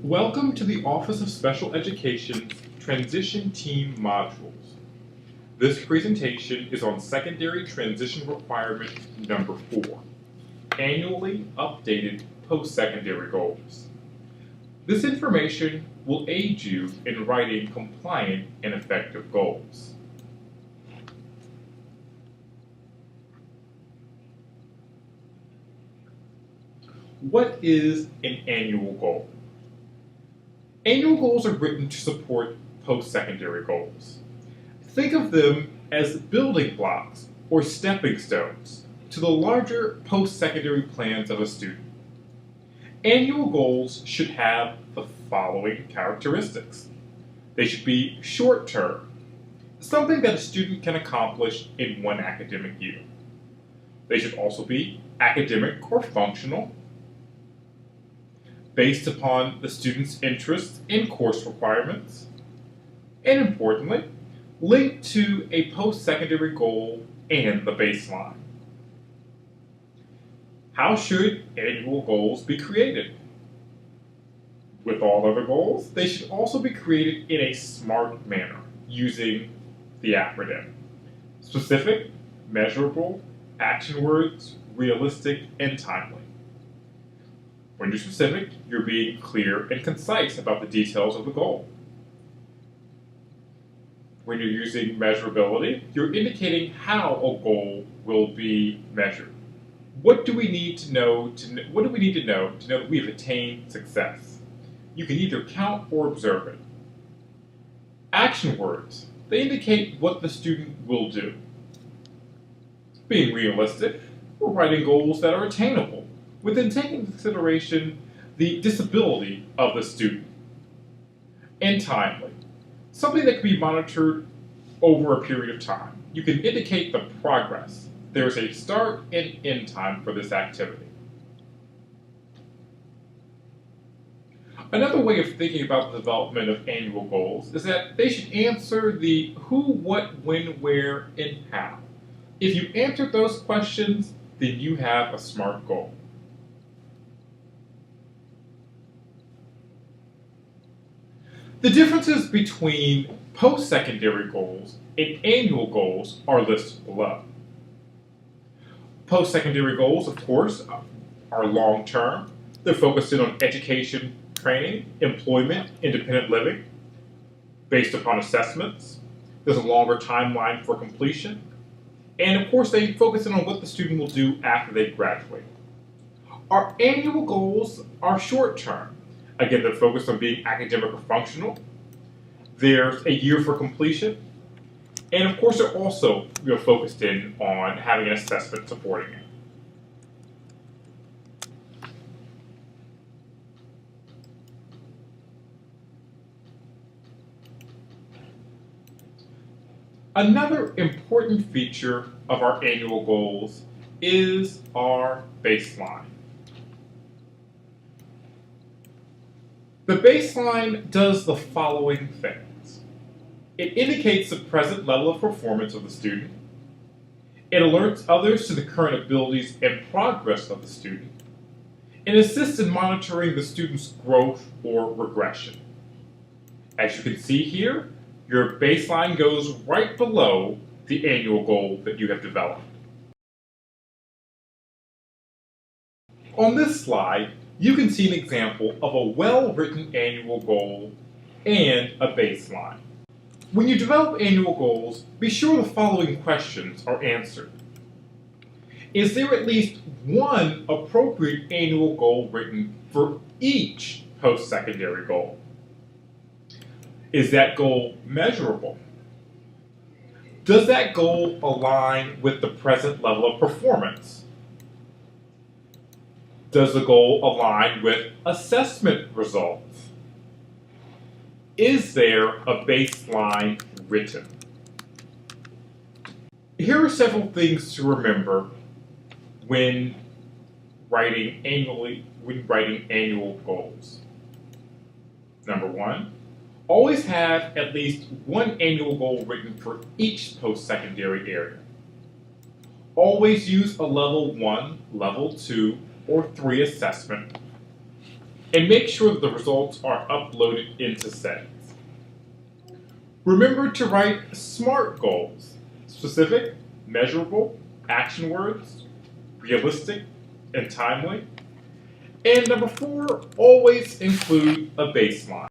Welcome to the Office of Special Education's Transition Team modules. This presentation is on Secondary Transition Requirement number 4, Annually Updated Post-Secondary Goals. This information will aid you in writing compliant and effective goals. What is an annual goal? Annual goals are written to support post-secondary goals. Think of them as building blocks or stepping stones to the larger post-secondary plans of a student. Annual goals should have the following characteristics. They should be short-term, something that a student can accomplish in one academic year. They should also be academic or functional, based upon the student's interests in course requirements, and importantly, linked to a post-secondary goal and the baseline. How should annual goals be created? With all other goals, they should also be created in a SMART manner using the acronym: specific, measurable, action words, realistic, and timely. When you're specific, you're being clear and concise about the details of the goal. When you're using measurability, you're indicating how a goal will be measured. What do we need to know to know that we have attained success? You can either count or observe it. Action words, they indicate what the student will do. Being realistic, we're writing goals that are attainable, within taking into consideration the disability of the student. And timely, something that can be monitored over a period of time. You can indicate the progress. There's a start and end time for this activity. Another way of thinking about the development of annual goals is that they should answer the who, what, when, where, and how. If you answered those questions, then you have a SMART goal. The differences between post-secondary goals and annual goals are listed below. Post-secondary goals, of course, are long-term. They're focused in on education, training, employment, independent living, based upon assessments. There's a longer timeline for completion. And of course, they focus in on what the student will do after they graduate. Our annual goals are short-term. Again, they're focused on being academic or functional. There's a year for completion. And of course, they're also focused in on having an assessment supporting it. Another important feature of our annual goals is our baseline. The baseline does the following things. It indicates the present level of performance of the student. It alerts others to the current abilities and progress of the student. It assists in monitoring the student's growth or regression. As you can see here, your baseline goes right below the annual goal that you have developed. On this slide, you can see an example of a well-written annual goal and a baseline. When you develop annual goals, be sure the following questions are answered. Is there at least one appropriate annual goal written for each post-secondary goal? Is that goal measurable? Does that goal align with the present level of performance? Does the goal align with assessment results? Is there a baseline written? Here are several things to remember when writing annual goals. Number one, always have at least one annual goal written for each post-secondary area. Always use a level 1, level 2, or 3 assessment. and make sure that the results are uploaded into settings. Remember to write SMART goals: specific, measurable, action words, realistic, and timely. And number 4, always include a baseline.